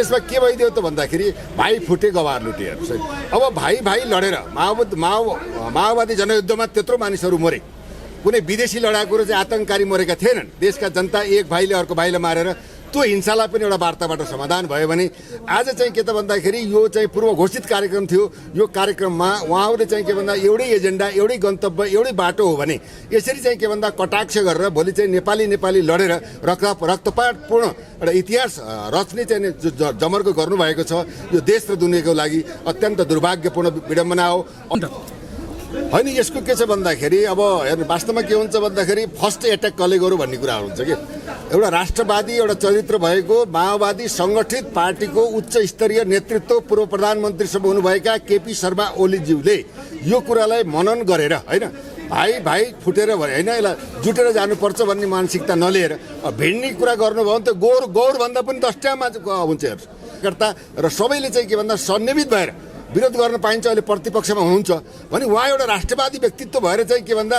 यसमा के भइदियो त भन्दाखेरि भाइ फुटे गवार लुटेहरू चाहिँ अब भाइ लडेर माओवादी जनयुद्धमा त्यत्रो मानिसहरू मरे। कुनै विदेशी लडाकु र चाहिँ आतंककारी मरेका थिएनन्। देशका जनता एक भाइले अर्को भाइलाई मारेर त्यो हिंसालाई पनि एउटा वार्ताबाट समाधान भयो भने आज चाहिँ के त भन्दाखेरि यो चाहिँ पूर्व घोषित कार्यक्रम थियो। यो कार्यक्रममा उहाँहरूले चाहिँ के भन्दा एउटै एजेन्डा, एउटै गन्तव्य, एउटै बाटो हो भने यसरी चाहिँ के भन्दा कटाक्ष गरेर भोलि चाहिँ नेपाली लडेर रक्तपातपूर्ण एउटा इतिहास रच्ने चाहिँ जमर्को गर्नुभएको छ। यो देश र दुनियाँको लागि अत्यन्त दुर्भाग्यपूर्ण विडम्बना हो। होइन यसको के छ भन्दाखेरि अब हेर्नु वास्तवमा के हुन्छ भन्दाखेरि फर्स्ट एट्याक कसले गर्यो भन्ने कुरा हुन्छ कि एउटा राष्ट्रवादी एउटा चरित्र भएको माओवादी सङ्गठित पार्टीको उच्च स्तरीय नेतृत्व पूर्व प्रधानमन्त्रीसम्म हुनुभएका केपी शर्मा ओलीज्यूले यो कुरालाई मनन गरेर होइन भाइ फुटेर भने होइन यसलाई जुटेर जानुपर्छ भन्ने मानसिकता नलिएर भिड्ने कुरा गर्नुभयो भने त गौरभन्दा पनि 10 टाइममा हुन्छ हेर्ता र सबैले चाहिँ के भन्दा सन्निवेदित भएर विरोध गर्न पाइन्छ। अहिले प्रतिपक्षमा हुनुहुन्छ भने उहाँ एउटा राष्ट्रवादी व्यक्तित्व भएर चाहिँ के भन्दा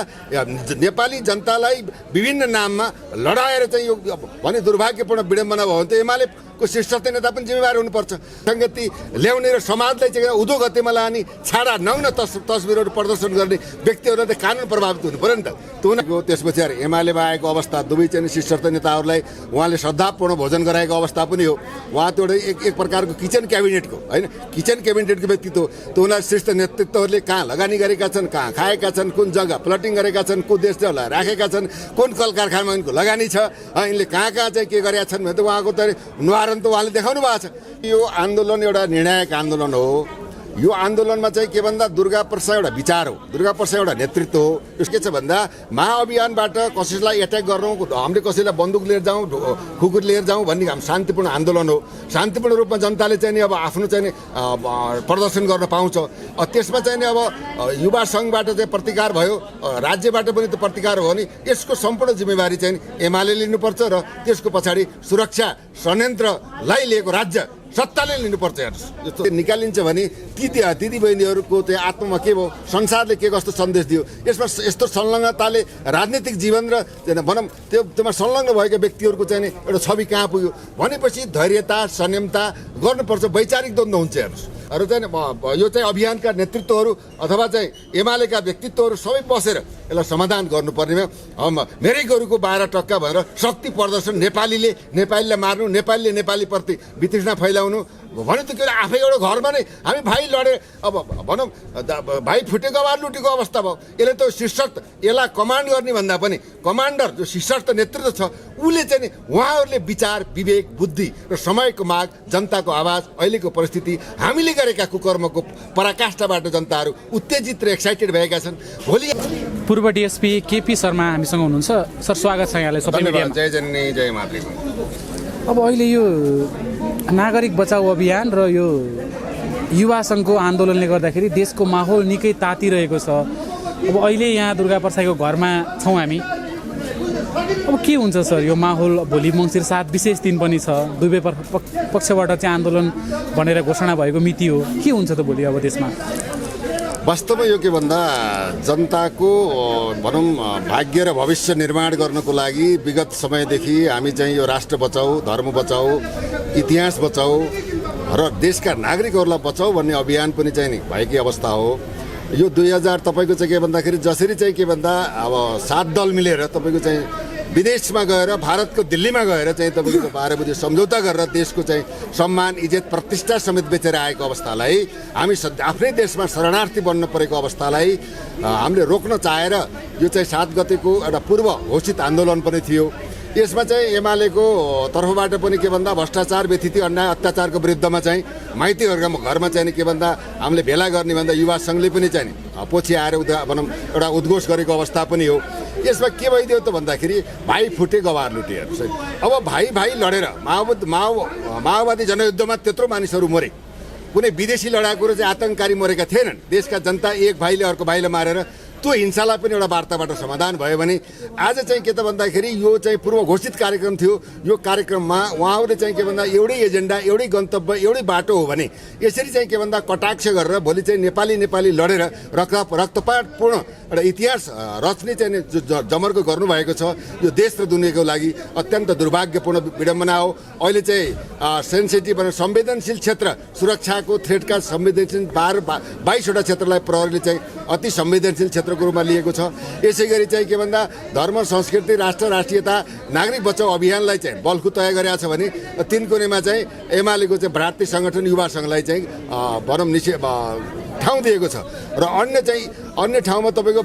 नेपाली जनतालाई विभिन्न नाममा लडाएर चाहिँ यो भने दुर्भाग्यपूर्ण विडम्बना भयो भने त एमालेको शीर्षस्थ नेता पनि जिम्मेवार हुनुपर्छ। सङ्गति ल्याउने र समाजलाई चाहिँ उधो गतिमा लाने छाडा नग्न तस्बिरहरू प्रदर्शन गर्ने व्यक्तिहरूलाई त कानुन प्रभावित हुनु पऱ्यो नि त। त्यो त्यसपछि एमालेमा आएको अवस्था दुवै चाहिँ शीर्षस्थ नेताहरूलाई उहाँले श्रद्धापूर्ण भोजन गराएको अवस्था पनि हो। उहाँ त्यो एउटा एक प्रकारको किचन क्याबिनेटको होइन किचन क्याबिनेटको व्यक्तित्व त्यो उनीहरू शीर्ष नेतृत्वहरूले कहाँ लगानी गरेका छन्, कहाँ खाएका छन्, कुन जग्गा प्लटिङ गरेका छन्, कुन देशलाई राखेका छन्, कुन कल कारखानामा यिनको लगानी छ, यिनले कहाँ चाहिँ के गरेका छन् भने त उहाँको त निवारण त उहाँले देखाउनु भएको छ। यो आन्दोलन एउटा निर्णायक आन्दोलन हो। यो आन्दोलनमा चाहिँ के भन्दा दुर्गा प्रसाद एउटा विचार हो, दुर्गा प्रसाद एउटा नेतृत्व हो। के छ भन्दा महाअभियानबाट कसैलाई एट्याक गर्नु, हामीले कसैलाई बन्दुक लिएर जाउँ, खुकुर लिएर जाउँ भन्ने हाम्रो शान्तिपूर्ण आन्दोलन हो। शान्तिपूर्ण रूपमा जनताले चाहिँ अब आफ्नो चाहिँ प्रदर्शन गर्न पाउँछ। त्यसमा चाहिँ अब युवा सङ्घबाट चाहिँ प्रतिकार भयो, राज्यबाट पनि त प्रतिकार हो भने यसको सम्पूर्ण जिम्मेवारी चाहिँ एमाले लिनुपर्छ र त्यसको पछाडि सुरक्षा संयन्त्रलाई लिएको राज्य सत्ताले लिनुपर्छ। हेर्नुहोस् निकालिन्छ भने दिदीबहिनीहरूको चाहिँ आत्मामा के भयो, संसारले के कस्तो सन्देश दियो, यसमा यस्तो संलग्नताले राजनीतिक जीवन र भनौँ त्योमा संलग्न भएका व्यक्तिहरूको चाहिँ एउटा छवि कहाँ पुग्यो भनेपछि धैर्यता संयमता गर्नुपर्छ। वैचारिक द्वन्द्व हुन्छ। हेर्नुहोस् अरू चाहिँ यो चाहिँ अभियानका नेतृत्वहरू अथवा चाहिँ एमालेका व्यक्तित्वहरू सबै बसेर यसलाई समाधान गर्नुपर्नेमा मेरै गोरुको 12 टक्का भनेर शक्ति प्रदर्शन नेपालीलाई मार्नु, नेपालीले नेपालीप्रति वितृष्णा फैलाउनु भने त के आफै एउटा घरमा नै हामी भाइ लडे अब भनौँ भाइ फुटेको वा लुटेको अवस्था भयो। यसले त शीर्षस्थ यसलाई कमान्ड गर्ने भन्दा पनि कमान्डर जो शीर्षस्थ नेतृत्व छ उसले चाहिँ उहाँहरूले विचार विवेक बुद्धि र समयको माग जनताको आवाज अहिलेको परिस्थिति हामीले गरेका कुकर्मको पराकाष्ठाबाट जनताहरू उत्तेजित र एक्साइटेड भएका छन्। भोलि पूर्व डिएसपी केपी शर्मा हामीसँग हुनुहुन्छ। सर स्वागत छ यहाँलाई सबै मिडियामा। जय जननी जय मातृ। अब अहिले यो नागरिक बचाउ अभियान र यो युवा सङ्घको आन्दोलनले गर्दाखेरि देशको माहौल निकै तातिरहेको छ। अब अहिले यहाँ दुर्गा प्रसाईको घरमा छौँ हामी। अब के हुन्छ सर यो माहौल? भोलि मङ्सिर 7 विशेष दिन पनि छ। दुवै पक्षबाट चाहिँ आन्दोलन भनेर घोषणा भएको मिति हो। के हुन्छ त भोलि अब देशमा? वास्तवमा यो के भन्दा जनताको भनौँ भाग्य र भविष्य निर्माण गर्नको लागि विगत समयदेखि हामी चाहिँ यो राष्ट्र बचाऊ, धर्म बचाऊ, इतिहास बचाऊ र देशका नागरिकहरूलाई बचाऊ भन्ने अभियान पनि चाहिँ नि भएकी अवस्था हो। यो 2000 तपाईँको चाहिँ के भन्दाखेरि जसरी चाहिँ के भन्दा अब 7 दल मिलेर तपाईँको चाहिँ विदेशमा गएर भारतको दिल्लीमा गएर चाहिँ तपाईँको 12 बुझे सम्झौता गरेर देशको चाहिँ सम्मान इज्जत प्रतिष्ठा समेत बेचेर आएको अवस्थालाई हामी आफ्नै देशमा शरणार्थी बन्न परेको अवस्थालाई हामीले रोक्न चाहेर यो चाहिँ 7 गतेको एउटा पूर्व घोषित आन्दोलन पनि थियो। यसमा चाहिँ एमालेको तर्फबाट पनि के भन्दा भ्रष्टाचार व्यथिति अन्याय अत्याचारको विरुद्धमा चाहिँ माइतीहरूको घरमा चाहिँ के भन्दा हामीले भेला गर्ने भन्दा युवा सङ्घले पनि चाहिँ पछि आएर भनौँ एउटा उद्घोष गरेको अवस्था पनि हो। यसमा के भइदियो त भन्दाखेरि भाइ फुटे गवार लुटेहरू चाहिँ अब भाइ लडेर माओवादी जनयुद्धमा त्यत्रो मानिसहरू मरे। कुनै विदेशी लडाकु र चाहिँ आतंककारी मरेका थिएनन्। देशका जनता एक भाइले अर्को भाइलाई मारेर त्यो हिंसालाई पनि एउटा वार्ताबाट समाधान भयो भने आज चाहिँ के त भन्दाखेरि यो चाहिँ पूर्व घोषित कार्यक्रम थियो। यो कार्यक्रममा उहाँहरूले चाहिँ के भन्दा एउटै एजेन्डा, एउटै गन्तव्य, एउटै बाटो हो भने यसरी चाहिँ के भन्दा कटाक्ष गरेर भोलि चाहिँ नेपाली लडेर रक्तपातपूर्ण एउटा इतिहास रच्ने चाहिँ जमर्को गर्नुभएको छ। यो देश र दुनियाँको लागि अत्यन्त दुर्भाग्यपूर्ण विडम्बना हो। अहिले चाहिँ सेन्सिटिभ संवेदनशील क्षेत्र सुरक्षाको थ्रेटका संवेदनशील 22वटा क्षेत्रलाई प्रहरीले चाहिँ अति संवेदनशील क्षेत्रको रूपमा लिएको छ। यसै गरी चाहिँ के भन्दा धर्म, संस्कृति, राष्ट्र, राष्ट्रियता, नागरिक बचाउ अभियानलाई चाहिँ बल्खु तय गरेको छ भने तीन कोनेमा चाहिँ एमालेको चाहिँ भ्रातृ सङ्गठन युवा सङ्घलाई चाहिँ भनौँ ठाउँ दिएको छ। र अन्य ठाउँमा तपाईँको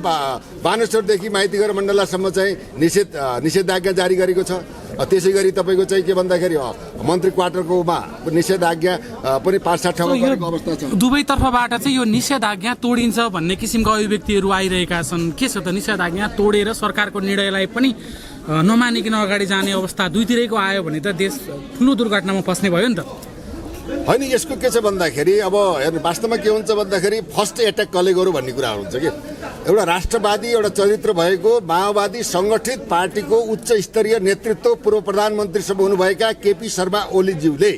बानेश्वरदेखि माइतीघर मण्डलासम्म चाहिँ निषेधाज्ञा जारी गरेको छ। त्यसै गरी तपाईँको चाहिँ के भन्दाखेरि मन्त्री क्वार्टरकोमा निषेधाज्ञा पनि 5-7 ठाउँमा गरेको अवस्था छ। दुवैतर्फबाट चाहिँ यो निषेधाज्ञा तोडिन्छ भन्ने किसिमका अभिव्यक्तिहरू आइरहेका छन्। के छ त निषेधाज्ञा तोडेर सरकारको निर्णयलाई पनि नमानिकन अगाडि जाने अवस्था दुईतिरैको आयो भने त देश ठुलो दुर्घटनामा फस्ने भयो नि त। होइन, यसको के छ भन्दाखेरि अब हेर्नु वास्तवमा के हुन्छ भन्दाखेरि फर्स्ट एट्याक कसले गर्यो भन्ने कुरा हुन्छ कि एउटा राष्ट्रवादी एउटा चरित्र भएको माओवादी सङ्गठित पार्टीको उच्च स्तरीय नेतृत्व पूर्व प्रधानमन्त्रीसम्म हुनुभएका केपी शर्मा ओलीज्यूले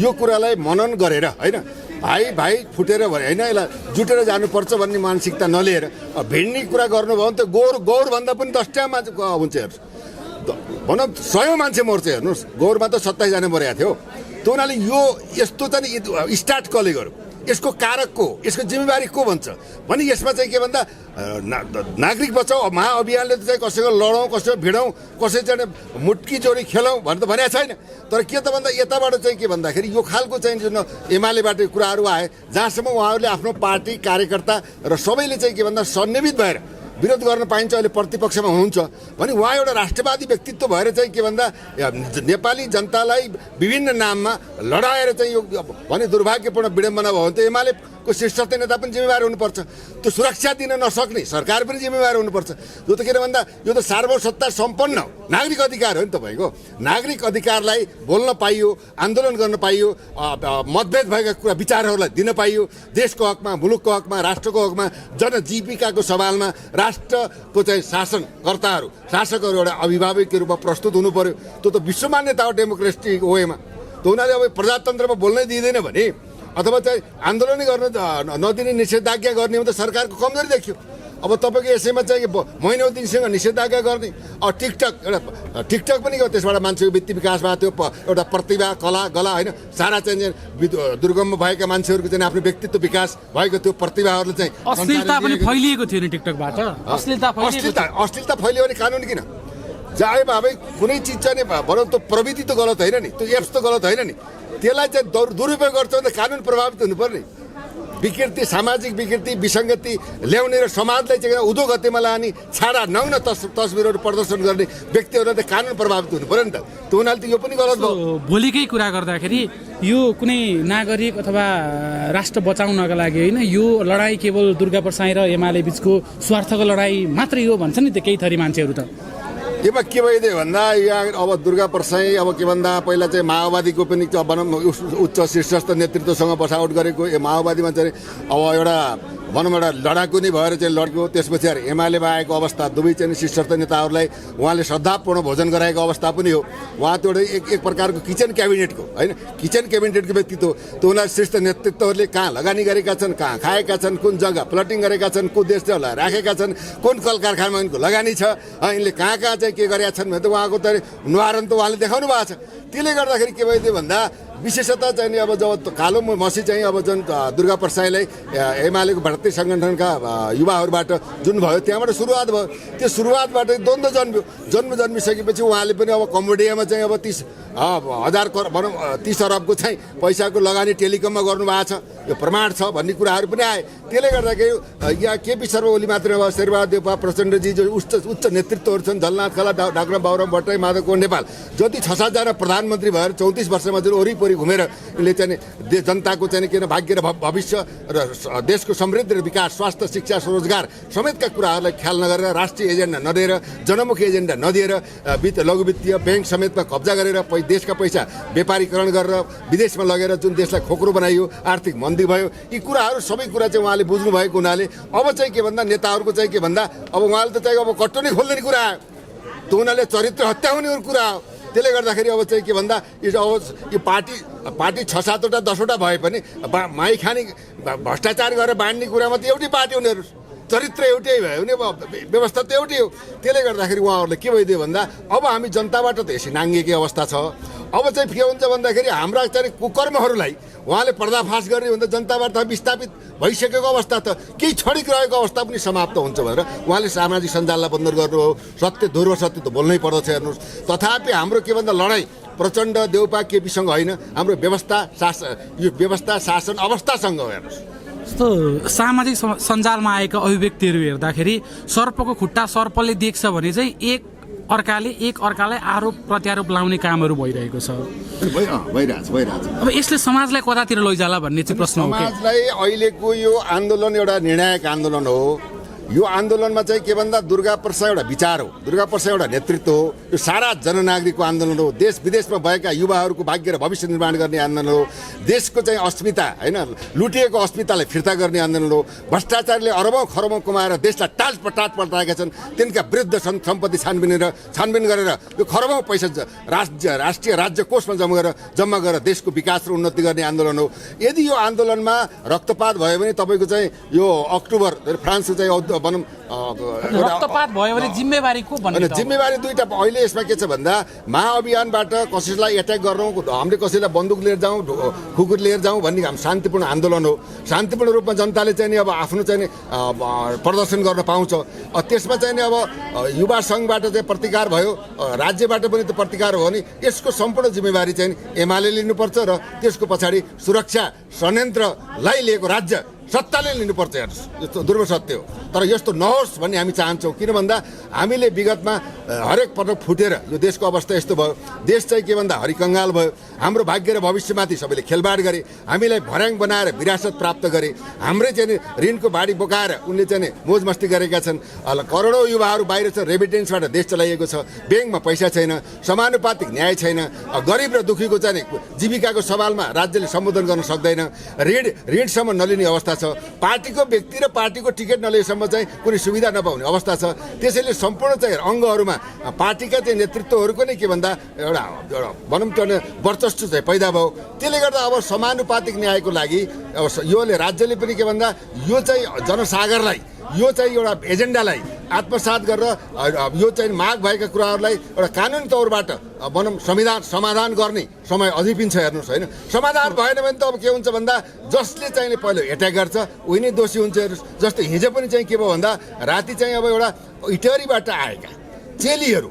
यो कुरालाई मनन गरेर होइन भाइ फुटेर भने होइन यसलाई जुटेर जानुपर्छ भन्ने मानसिकता नलिएर भिड्ने कुरा गर्नुभयो भने त गौरभन्दा पनि 10 टा मान्छे हुन्छ। हेर्नुहोस् भनौँ 100 मान्छे मर्छ। हेर्नुहोस् गौरमा त 27 जना मरेको थियो। त्यो हुनाले यो यस्तो चाहिँ स्टार्ट कसले गर्यो, यसको कारक को, यसको जिम्मेवारी को भन्छ भने यसमा चाहिँ के भन्दा नागरिक बचाउ महाअभियानले चाहिँ कसैको लडौँ, कसैको भिडौँ, कसै चाहिँ मुट्की जोडी खेलौँ भनेर त भनेको छैन। तर के त भन्दा यताबाट चाहिँ के भन्दाखेरि यो खालको चाहिँ जुन एमालेबाट कुराहरू आए जहाँसम्म उहाँहरूले आफ्नो पार्टी कार्यकर्ता र सबैले चाहिँ के भन्दा सन्निवेदित भएर विरोध गर्न पाइन्छ, अहिले प्रतिपक्षमा हुनुहुन्छ भने उहाँ एउटा राष्ट्रवादी व्यक्तित्व भएर चाहिँ के भन्दा नेपाली जनतालाई विभिन्न नाममा लडाएर चाहिँ यो भने दुर्भाग्यपूर्ण विडम्बना भयो भने त एमालेको शीर्षस्थ नेता पनि जिम्मेवार हुनुपर्छ। त्यो सुरक्षा दिन नसक्ने सरकार पनि जिम्मेवार हुनुपर्छ। यो त के भन्दा यो त सार्वसत्ता सम्पन्न नागरिक अधिकार हो नि तपाईँको। नागरिक अधिकारलाई बोल्न पाइयो, आन्दोलन गर्न पाइयो, मतभेद भएका कुरा विचारहरूलाई दिन पाइयो, देशको हकमा, मुलुकको हकमा, राष्ट्रको हकमा, जनजीविकाको सवालमा राष्ट्रको चाहिँ शासनकर्ताहरू, शासकहरू एउटा अभिभावकको रूपमा प्रस्तुत हुनु पर्यो। त्यो त विश्व मान्यता हो डेमोक्रेटिक वेमा। त्यो हुनाले अब प्रजातन्त्रमा बोल्नै दिँदैन भने अथवा चाहिँ आन्दोलनै गर्न नदिने निषेधाज्ञा गर्ने हो त सरकारको कमजोरी देखियो। अब तपाईँको यसैमा चाहिँ महिनौदिनसँग निषेधाज्ञा गर्ने टिकटक पनि त्यसबाट मान्छेको व्यक्ति विकास भएको थियो, एउटा प्रतिभा कला गला होइन सारा चाहिँ दुर्गम भएका मान्छेहरूको चाहिँ आफ्नो व्यक्तित्व विकास भएको थियो, प्रतिभाहरूले चाहिँ अश्लीलता पनि फैलिएको थियो नि टिकटकबाट। अश्लीलता फैलियो भने कानुन किन जाए भावे कुनै चिज चाहिँ भनौँ त प्रविधि त गलत होइन नि, त्यो एप्स त गलत होइन नि, त्यसलाई चाहिँ दुरुपयोग गर्छ भने कानुन प्रभावित हुनुपर्ने। विकृति, सामाजिक विकृति, विसङ्गति ल्याउने र समाजलाई चाहिँ उधो गतिमा लाने छाडा नग्न तस्बिरहरू प्रदर्शन गर्ने व्यक्तिहरूलाई त कानुन प्रभावित हुनु पर्यो नि त। त्यो हुनाले त यो पनि गलत भयो। भोलिकै कुरा गर्दाखेरि यो कुनै नागरिक अथवा राष्ट्र बचाउनका लागि होइन, यो लडाइँ केवल दुर्गा परसाई र एमाले बिचको स्वार्थको लडाइँ मात्रै हो भन्छ नि त केही थरी मान्छेहरू त। यसमा के भइदियो भन्दा यहाँ अब दुर्गा परसाई अब के भन्दा पहिला चाहिँ माओवादीको पनि भनौँ उच्च शीर्षस्थ नेतृत्वसँग बसावट गरेको माओवादीमा चाहिँ अब एउटा भनौँ एउटा लडाकु नै भएर चाहिँ लड्को। त्यसपछि एमालेमा आएको अवस्था दुवै चाहिँ शीर्षस्थ नेताहरूलाई उहाँले श्रद्धापूर्ण भोजन गराएको अवस्था पनि हो। उहाँ त्यो एक प्रकारको किचन क्याबिनेटको होइन, किचन क्याबिनेटको व्यक्तित्व। त्यो उनीहरू शीर्ष नेतृत्वहरूले कहाँ लगानी गरेका छन्, कहाँ खाएका छन्, कुन जग्गा प्लटिङ गरेका छन्, कुन देशलाई राखेका छन्, कुन कल कारखानामा यिनको लगानी छ, यिनले कहाँ चाहिँ के गरेका छन् भने त उहाँको त निवारण त उहाँले देखाउनु भएको छ। त्यसले गर्दाखेरि के भइदियो भन्दा विशेषतः चाहिँ अब जब कालो मसी चाहिँ अब जुन दुर्गा परसाईलाई एमालेको भारतीय सङ्गठनका युवाहरूबाट जुन भयो त्यहाँबाट सुरुवात भयो। त्यो सुरुवातबाट द्वन्द्व जन्मिसकेपछि उहाँले पनि अब कम्बोडियामा चाहिँ अब 30 अरबको चाहिँ पैसाको लगानी टेलिकममा गर्नुभएको छ, यो प्रमाण छ भन्ने कुराहरू पनि आए। त्यसले गर्दाखेरि यहाँ केपी शर्मा ओली मात्र नभए शेरबहादुर देउपा, प्रचण्डजी जो उच्च नेतृत्वहरू छन्, झलनाथ खला, डाक्टर बाबुराम भट्टराई, माधव नेपाल जति 6-7 जना प्रधानमन्त्री भएर 34 वर्षमा जुन वरिपरि देशभरि घुमेर यसले चाहिँ जनताको चाहिँ किन भाग्य र भविष्य र देशको समृद्धि र विकास, स्वास्थ्य, शिक्षा, स्वरोजगार समेतका कुराहरूलाई ख्याल नगरेर, राष्ट्रिय एजेन्डा नदिएर, जनमुखी एजेन्डा नदिएर, लघु वित्तीय ब्याङ्क समेतमा कब्जा गरेर देशका पैसा व्यापारीकरण गरेर विदेशमा लगेर जुन देशलाई खोक्रो बनाइयो, आर्थिक मन्दी भयो, यी कुराहरू सबै कुरा चाहिँ उहाँले बुझ्नु भएको हुनाले अब चाहिँ के भन्दा नेताहरूको चाहिँ के भन्दा अब उहाँले त चाहिँ अब कट्टो नै खोल्ने कुरा आयो, त्यो उनीहरूले चरित्र हत्या हुने कुरा हो। त्यसले गर्दाखेरि अब चाहिँ के भन्दा यो पार्टी 6-7वटा 10वटा भए पनि माई खाने भ्रष्टाचार गरेर बाँड्ने कुरामा त एउटै पार्टी उनीहरू, चरित्र एउटै भयो भने व्यवस्था त एउटै हो। त्यसले गर्दाखेरि उहाँहरूले के भइदियो भन्दा अब हामी जनताबाट त यसै नाङ्गिएकै अवस्था छ। अब चाहिँ के हुन्छ भन्दाखेरि हाम्रा चाहिँ कुकर्महरूलाई उहाँले पर्दाफास गर्ने भन्दा जनताबाट विस्थापित भइसकेको अवस्था त केही छडिक रहेको अवस्था पनि समाप्त हुन्छ भनेर उहाँले सामाजिक सञ्जाललाई बन्द गर्नु हो। सत्य ध्रुव सत्य त बोल्नै पर्दछ हेर्नुहोस्। तथापि हाम्रो के भन्दा लडाइँ प्रचण्ड देउपा केपीसँग होइन, हाम्रो व्यवस्था शासन अवस्थासँग हो हेर्नुहोस्। जस्तो सामाजिक सञ्जालमा आएका अभिव्यक्तिहरू हेर्दाखेरि सर्पको खुट्टा सर्पले देख्छ भने चाहिँ एक अर्कालाई आरोप प्रत्यारोप लाउने कामहरू भइरहेको छ। भइरहेछ। अब यसले समाजलाई कतातिर लैजाला भन्ने चाहिँ प्रश्न हो। समाजलाई अहिलेको यो आन्दोलन एउटा निर्णायक आन्दोलन हो। यो आन्दोलनमा चाहिँ के भन्दा दुर्गा प्रसाद एउटा विचार हो, दुर्गा प्रसाद एउटा नेतृत्व हो। यो सारा जननागरिकको आन्दोलन हो। देश विदेशमा भएका युवाहरूको भाग्य र भविष्य निर्माण गर्ने आन्दोलन हो। देशको चाहिँ अस्मिता होइन, लुटिएको अस्मितालाई फिर्ता गर्ने आन्दोलन हो। भ्रष्टाचारले अरबौँ खरबौँ कमाएर देशलाई टाट पल्टाएका छन्, तिनका विरुद्ध सम्पत्ति छानबिन गरेर यो खरबौँ पैसा राष्ट्रिय राज्य कोषमा जम्मा गरेर देशको विकास र उन्नति गर्ने आन्दोलन हो। यदि यो आन्दोलनमा रक्तपात भयो भने तपाईँको चाहिँ यो अक्टोबर फ्रान्सको चाहिँ रक्तपात भयो भने जिम्मेवारी को भन्ने जिम्मेवारी दुईटा। अहिले यसमा के छ भन्दा महाअभियानबाट कसैलाई एट्याक गर्नु, हामीले कसैलाई बन्दुक लिएर जाउँ, खुकुर लिएर जाउँ भन्ने हाम्रो शान्तिपूर्ण आन्दोलन हो। शान्तिपूर्ण रूपमा जनताले चाहिँ अब आफ्नो चाहिँ प्रदर्शन गर्न पाउँछ। त्यसमा चाहिँ अब युवा सङ्घबाट चाहिँ प्रतिकार भयो, राज्यबाट पनि त प्रतिकार हो भने यसको सम्पूर्ण जिम्मेवारी चाहिँ एमाले लिनुपर्छ र त्यसको पछाडि सुरक्षा षड्यन्त्रलाई लिएको राज्य सत्ताले लिनुपर्छ। हेर्नुहोस्, यस्तो ध्रुव सत्य हो। तर यस्तो नहोस् भन्ने हामी चाहन्छौँ। किन भन्दा हामीले विगतमा हरेक पटक फुटेर यो देशको अवस्था यस्तो भयो। देश चाहिँ के भन्दा हरिकङ्गाल भयो। हाम्रो भाग्य र भविष्यमाथि सबैले खेलबाड गरे, हामीलाई भर्याङ बनाएर विरासत प्राप्त गरे। हाम्रै चाहिँ ऋणको बाढी बोकाएर उनले चाहिँ मोज मस्ती गरेका छन्। करोडौँ युवाहरू बाहिर छ, रेमिटेन्सबाट देश चलाइएको छ, ब्याङ्कमा पैसा छैन, समानुपातिक न्याय छैन, गरिब र दुखीको चाहिँ जीविकाको सवालमा राज्यले सम्बोधन गर्न सक्दैन, ऋणसम्म नलिने अवस्था छ, पार्टीको व्यक्ति र पार्टीको टिकट नलिएसम्म चाहिँ कुनै सुविधा नपाउने अवस्था छ। त्यसैले सम्पूर्ण चाहिँ अङ्गहरूमा पार्टीका चाहिँ नेतृत्वहरूको नै के भन्दा एउटा भनौँ न वर्चस्व चाहिँ पैदा भयो। त्यसले गर्दा अब समानुपातिक न्यायको लागि अब योले राज्यले पनि के भन्दा यो चाहिँ जनसागरलाई, यो चाहिँ एउटा एजेन्डालाई आत्मसात गरेर यो चाहिँ माग भएका कुराहरूलाई एउटा कानुनी तौरबाट भनौँ समाधान गर्ने समय अधिपिन्छ। हेर्नुहोस् होइन, समाधान भएन भने त अब के हुन्छ भन्दा जसले चाहिँ पहिलो एट्याक गर्छ उही नै दोषी हुन्छ। हेर्नुहोस्, जस्तो हिजो पनि चाहिँ के भयो भन्दा राति चाहिँ अब एउटा इटरीबाट आएका चेलीहरू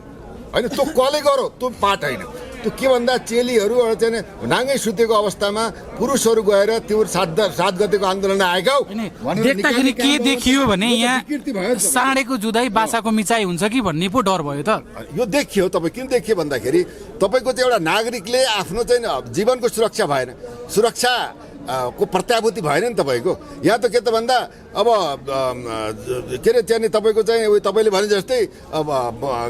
होइन, त्यो कसले गरो त्यो पाठ होइन, त्यो के भन्दा चेलीहरू एउटा चाहिँ नाङ्गै सुतेको अवस्थामा पुरुषहरू गएर त्यो 7 गतेको आन्दोलनमा आएका हो। देख्दाखेरि के देखियो भने यहाँ साँडेको जुधाइ बाछाको मिचाइ हुन्छ कि भन्ने पो डर भयो त। यो देखियो। तपाईँ किन देखियो भन्दाखेरि तपाईँको चाहिँ एउटा नागरिकले आफ्नो चाहिँ जीवनको सुरक्षा भएन, सुरक्षा को प्रत्याभूति भएन नि तपाईँको। यहाँ त के त भन्दा अब के अरे चाहिँ तपाईँको चाहिँ तपाईँले भने जस्तै अब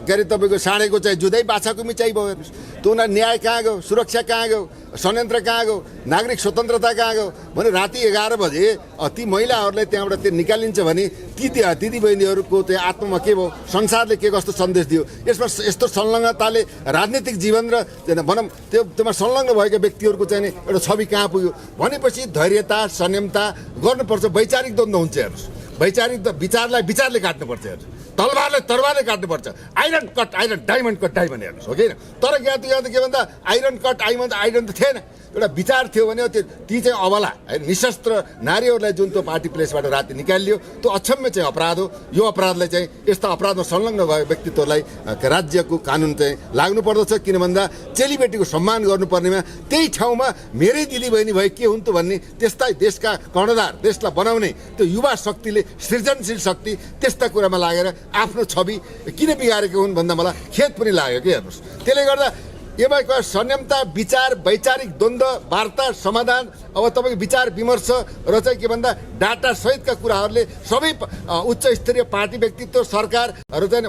के अरे तपाईँको साँडेको चाहिँ जुधाइ बाछाको मिचाइ भयो। हेर्नुहोस्, त्यो उनीहरू न्याय कहाँ गयो, सुरक्षा कहाँ गयो, षड्यन्त्र कहाँ गयो, नागरिक स्वतन्त्रता कहाँ गयो भने राति 11 बजे ती महिलाहरूलाई त्यहाँबाट त्यो निकालिन्छ भने ती दिदीबहिनीहरूको त्यो आत्मामा के भयो, संसारले के कस्तो सन्देश दियो। यसमा यस्तो संलग्नताले राजनीतिक जीवन र भनौँ त्योमा संलग्न भएका व्यक्तिहरूको चाहिँ एउटा छवि कहाँ पुग्यो भनेपछि धैर्यता संयमता गर्नुपर्छ। वैचारिक द्वन्द्व हुन्छ। हेर्नुहोस्, वैचारिक विचारलाई विचारले काट्नुपर्छ। हेर्नुहोस्, तरवारले काट्नुपर्छ। Iron cut iron, diamond cut diamond. हेर्नुहोस्, हो कि तर यहाँ त के भन्दा आइरन कट आइरन त थिएन, एउटा विचार थियो भने ती चाहिँ अबला निशस्त्र नारीहरूलाई जुन त्यो पार्टी प्लेसबाट राति निकालियो त्यो अक्षम्य चाहिँ अपराध हो। यो अपराधलाई चाहिँ यस्ता अपराधमा संलग्न भएको व्यक्तित्वलाई राज्यको कानुन चाहिँ लाग्नु पर्दछ। किन भन्दा चेलीबेटीको सम्मान गर्नुपर्नेमा त्यही ठाउँमा मेरै दिदीबहिनी भए के हुन्थ्यो भन्ने त्यस्ता देशका कर्णधार, देशलाई बनाउने त्यो युवा शक्तिले, सृजनशील शक्ति त्यस्ता कुरामा लागेर आफ्नो छवि किन बिगारेको हुन् भन्दा मलाई खेद पनि लाग्यो कि। हेर्नुहोस्, त्यसले गर्दा एमाको संयमता विचार वैचारिक द्वन्द्व वार्ता समाधान अब तपाईँको विचार विमर्श र चाहिँ के भन्दा डाटा सहितका कुराहरूले सबै उच्च स्तरीय पार्टी व्यक्तित्व सरकारहरू चाहिँ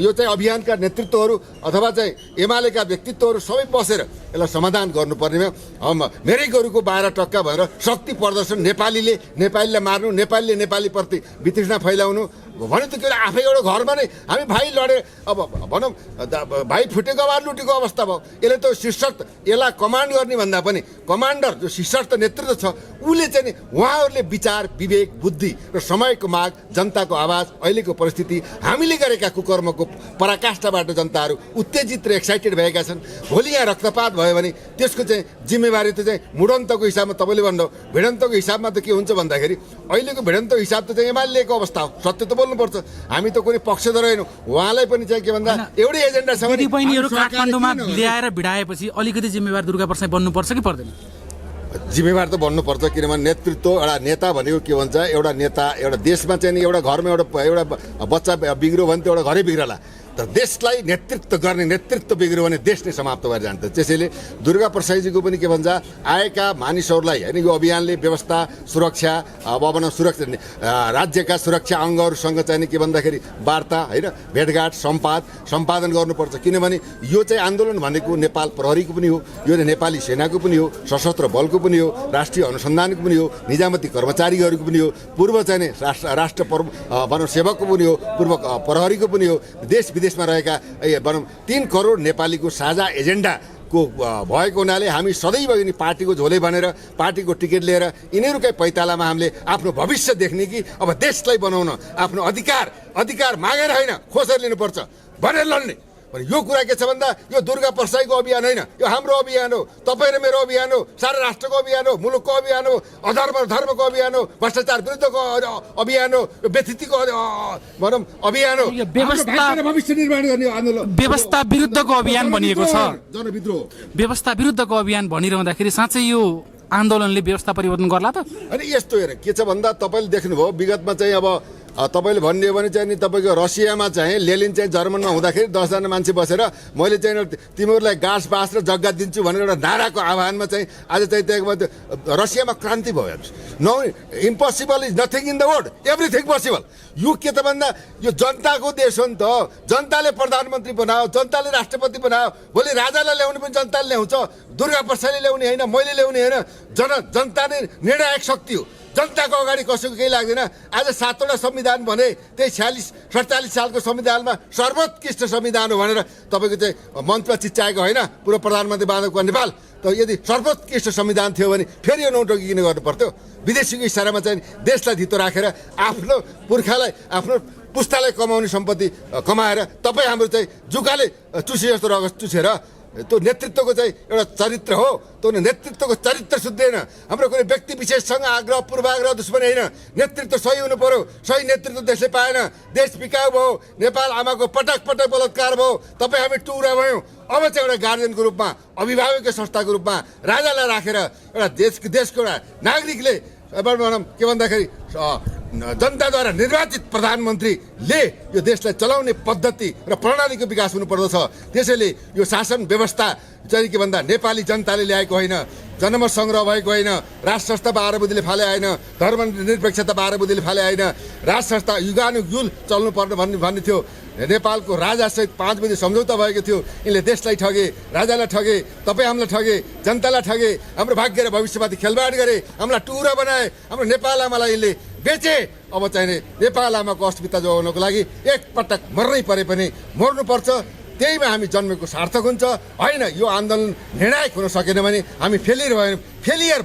यो चाहिँ अभियानका नेतृत्वहरू अथवा चाहिँ एमालेका व्यक्तित्वहरू सबै बसेर यसलाई समाधान गर्नुपर्नेमा मेरै गोरुको 12 टक्का भएर शक्ति प्रदर्शन नेपालीले मार्नु नेपालीले नेपालीप्रति वितृष्णा फैलाउनु भने त के आफै एउटा घरमा नै हामी भाइ लडे अब भनौँ भाइ फुटेको अभाव लुटेको अवस्था भयो। यसले त शीर्षक यसलाई कमान्ड गर्ने भन्दा पनि कमान्डर जो शीर्षक नेतृत्व छ उसले चाहिँ नि उहाँहरूले विचार विवेक बुद्धि र समयको माग जनताको आवाज अहिलेको परिस्थिति हामीले गरेका कुकर्मको पराकाष्ठाबाट जनताहरू उत्तेजित र एक्साइटेड भएका छन्। भोलि यहाँ रक्तपात भयो भने त्यसको चाहिँ जिम्मेवारी त चाहिँ मुडन्तको हिसाबमा तपाईँले भन्नु भिडन्तको हिसाबमा त के हुन्छ भन्दाखेरि अहिलेको भिडन्तको हिसाब त चाहिँ एमाले लिएको अवस्था हो। सत्य त बोल्नुपर्छ, हामी त कुनै पक्षधर होइनौँ। उहाँलाई पनि चाहिँ के भन्दा एउटै एजेन्डा छ भने दिदीबहिनीहरू काठमाडौँमा ल्याएर भिडाएपछि अलिकति जिम्मेवार दुर्गा प्रसाद बन्नुपर्छ कि पर्दैन? जिम्मेवार त बन्नुपर्छ, किनभने नेतृत्व एउटा नेता भनेको के भन्छ, एउटा नेता एउटा देशमा चाहिँ एउटा घरमा एउटा बच्चा बिग्रियो भने त एउटा घरै बिग्रला, तर देशलाई नेतृत्व गर्ने नेतृत्व बिग्रियो भने देश नै समाप्त भएर जान्छ। त्यसैले दुर्गा प्रसादजीको पनि के भन्छ आएका मानिसहरूलाई होइन यो अभियानले व्यवस्था सुरक्षा भवन सुरक्षा राज्यका सुरक्षा अङ्गहरूसँग चाहिँ के भन्दाखेरि वार्ता होइन भेटघाट सम्पादन गर्नुपर्छ। किनभने यो चाहिँ आन्दोलन भनेको नेपाल प्रहरीको पनि हो, यो नेपाली सेनाको पनि हो, सशस्त्र बलको पनि हो, राष्ट्रिय अनुसन्धानको पनि हो, निजामती कर्मचारीहरूको पनि हो, पूर्व चाहिँ राष्ट्र भनौँ सेवकको पनि हो, पूर्व प्रहरीको पनि हो, देश विदेशमा रहेका भनौँ 3 करोड नेपालीको साझा एजेन्डाको भएको हुनाले हामी सदैव यिनी पार्टीको झोले बनेर पार्टीको टिकट लिएर यिनीहरूकै पैतालामा हामीले आफ्नो भविष्य देख्ने कि अब देशलाई बनाउन आफ्नो अधिकार मागेर होइन खोसेर लिनुपर्छ भनेर लड्ने। यो कुरा के छ भन्दा यो दुर्गा प्रसाईको अभियान होइन, यो हाम्रो अभियान हो, तपाईँ र मेरो अभियान हो, सारा राष्ट्रको अभियान हो, मुलुकको अभियान हो, धर्मको अभियान हो, भ्रष्टाचार विरुद्धको अभियान हो, व्यथितिको भनौँ अभियान हो, भविष्य निर्माण गर्ने आन्दोलन व्यवस्था विरुद्धको अभियान भनिएको छ। जनविद्रोह व्यवस्था विरुद्धको अभियान भनिरहँदाखेरि साँच्चै यो आन्दोलनले व्यवस्था परिवर्तन गर्ला त? अनि यस्तो हेर के छ भन्दा तपाईँले देख्नुभयो विगतमा चाहिँ अब तपाईँले भन्ने हो भने चाहिँ नि तपाईँको रसियामा चाहिँ लेलिन चाहिँ जर्मनमा हुँदाखेरि 10 जना मान्छे बसेर मैले चाहिँ तिमीहरूलाई गाँस बाँस र जग्गा दिन्छु भनेर एउटा नाराको आह्वानमा चाहिँ आज चाहिँ त्यहाँ रसियामा क्रान्ति भयो। No impossible is nothing in the world, everything possible. यो के त भन्दा यो जनताको देश हो नि त, जनताले प्रधानमन्त्री बनाओ, जनताले राष्ट्रपति बनाओ, भोलि राजालाई ल्याउने पनि जनताले ल्याउँछ, दुर्गा प्रसादले ल्याउने होइन, मैले ल्याउने होइन, जनता नै निर्णायक शक्ति हो। जनताको अगाडि कसैको केही लाग्दैन। आज 7वटा संविधान भने त्यही 46-47 सालको संविधानमा सर्वोत्कृष्ट संविधान हो भनेर तपाईँको चाहिँ मञ्चमा चिच्चाएको होइन पूर्व प्रधानमन्त्री बाँधवको नेपाल। त यदि सर्वोत्कृष्ट संविधान थियो भने फेरि यो नौटंकी किन गर्नु पर्थ्यो? विदेशीको इसारामा चाहिँ देशलाई धितो राखेर आफ्नो पुर्खालाई आफ्नो पुस्तालाई कमाउने सम्पत्ति कमाएर तपाईँ हाम्रो चाहिँ जुकाले चुसे जस्तो रगत चुसेर त्यो नेतृत्वको चाहिँ एउटा चरित्र हो, त्यो नेतृत्वको चरित्र सुध्दैन। हाम्रो कुनै व्यक्ति विशेषसँग आग्रह पूर्वाग्रह दुश्मनी होइन, नेतृत्व सही हुनु पर्यो। सही नेतृत्व देशले पाएन, देश बिकाउ भयो, नेपाल आमाको पटक बलात्कार भयो, तपाईँ हामी टुरा भयौँ। अब चाहिँ एउटा गार्जियनको रूपमा अभिभावकको संस्थाको रूपमा राजालाई राखेर एउटा देशको एउटा नागरिकले भनौँ के भन्दाखेरि जनताद्वारा निर्वाचित प्रधानमन्त्रीले यो देशलाई चलाउने पद्धति र प्रणालीको विकास हुनुपर्दछ। त्यसैले यो शासन व्यवस्था चाहिँ के भन्दा नेपाली जनताले ल्याएको होइन, जनमत सङ्ग्रह भएको होइन, राज संस्था 12 बुँदीले फाले आएन, धर्म निरपेक्षता 12 बुँदीले फाले आएन, राज संस्था युगानुयुग चल्नुपर्ने भन्ने थियो। नेपालको राजासहित 5 बुँदे सम्झौता भएको थियो। यिनले देशलाई ठगे, राजालाई ठगे, तपाईँ हामीलाई ठगे, जनतालाई ठगे, हाम्रो भाग्य र भविष्यमाथि खेलबाड गरे, हामीलाई टुरा बनाए, हाम्रो नेपाल आमालाई यिनले बेचे। अब चाहिने नेपाल आमाको अस्मिता जोगाउनको लागि एकपटक मर्नै परे पनि मर्नुपर्छ। त्यहीमा हामी जन्मेको सार्थक हुन्छ। होइन यो आन्दोलन निर्णायक हुन सकेन भने हामी फेलियर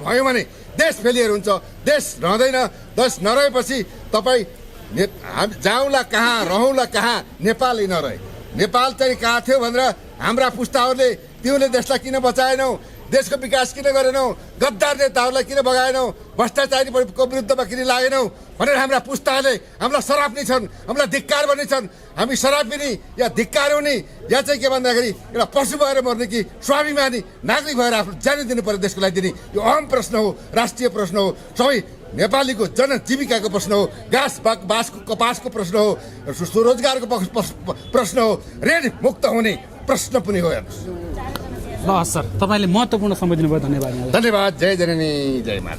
भयौँ भने देश फेलियर हुन्छ, देश रहँदैन। देश नरहेपछि तपाईँ जाउँला कहाँ रहौँला कहाँ, नेपालै नरहे। नेपाल चाहिँ कहाँ थियो भनेर हाम्रा पुस्ताहरूले तिमीले देशलाई किन बचाएनौ, देशको विकास किन गरेनौ, गद्दार नेताहरूलाई किन बगाएनौ, भ्रष्टाचारीको विरुद्धमा किन लागेनौ भनेर हाम्रा पुस्ताहरूले हामीलाई सराप्ने छन्, हामीलाई धिक्कार गर्ने छन्। हामी सराप पिने या धिक्कार हुने या चाहिँ के भन्दाखेरि एउटा पशु भएर मर्ने कि स्वाभिमानी नागरिक भएर आफ्नो ज्यान दिनु पर्यो देशको लागि दिने, यो अहम प्रश्न हो, राष्ट्रिय प्रश्न हो, सबै नेपालीको जनजीविकाको प्रश्न हो, बाँसको कपासको प्रश्न हो, स्वरोजगारको प्रश्न हो, ऋण मुक्त हुने प्रश्न पनि हो। ल हस् सर, तपाईँले महत्त्वपूर्ण समय दिनुभयो, धन्यवाद। धन्यवाद। जय जननी जय माता।